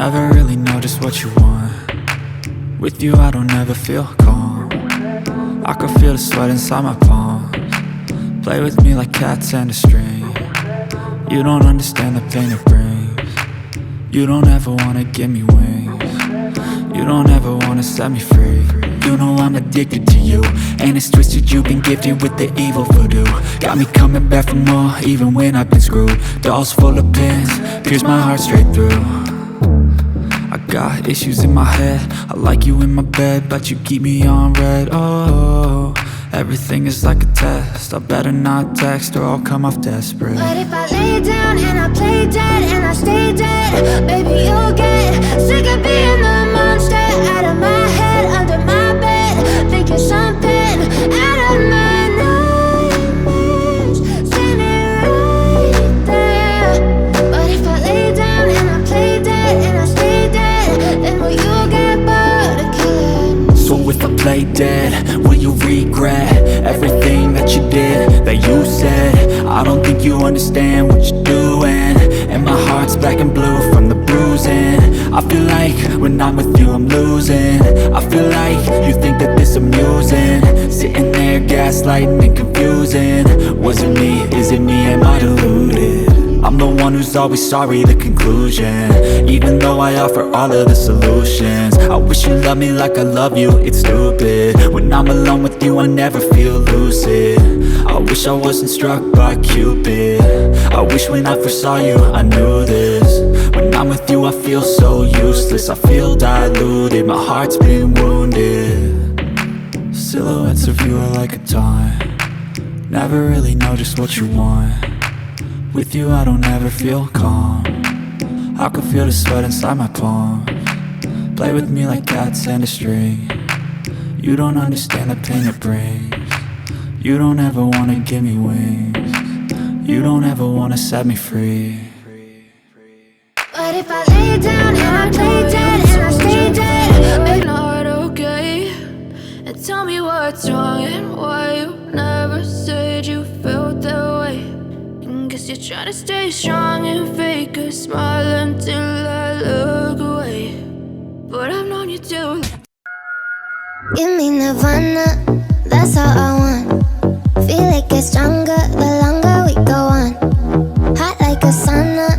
Never really know just what you want. With you I don't ever feel calm. I can feel the sweat inside my palms. Play with me like cats and a string. You don't understand the pain it brings. You don't ever wanna give me wings. You don't ever wanna set me free. You know I'm addicted to you, and it's twisted, you've been gifted with the evil voodoo. Got me coming back for more, even when I've been screwed. Dolls full of pins, pierce my heart straight through. I got issues in my head, I like you in my bed, but you keep me on red. Oh, everything is like a test, I better not text or I'll come off desperate. But if I lay down and I play dead and I stay dead, baby you'll get sick of being the monster out of my head, under my bed, thinking something out of my nightmares, standing right there. But if I lay down and I play dead and I stay dead, then will you get bored of killing? So if I play dead, will you regret everything that you did, that you said? I don't think you understand what you're doing, and my heart's black and blue from the bruising. I feel like when I'm with you I'm losing. I feel like you think that this amusing, sitting there gaslighting and confusing. Was it me? Is it me? Am I deluded? I'm the one who's always sorry, the conclusion, even though I offer all of the solutions. I wish you loved me like I love you, it's stupid. When I'm alone with you I never feel lucid. I wish I wasn't struck by Cupid. I wish when I first saw you I knew this. When I'm with you I feel so useless, I feel diluted, my heart's been wounded. Silhouettes of you are like a taunt. Never really know just what you want. With you I don't ever feel calm. I can feel the sweat inside my palms. Play with me like cats and a string. You don't understand the pain it brings. You don't ever wanna give me wings. You don't ever wanna set me free. But if I lay down and I play dead and I stay dead, make my heart okay, and tell me what's wrong and why you never said you felt that way. Guess you're trying to stay strong and fake a smile until I look away, but I've known you too long. give me nirvana, that's all I want. Feel it gets stronger the longer we go on. Hot like a sauna,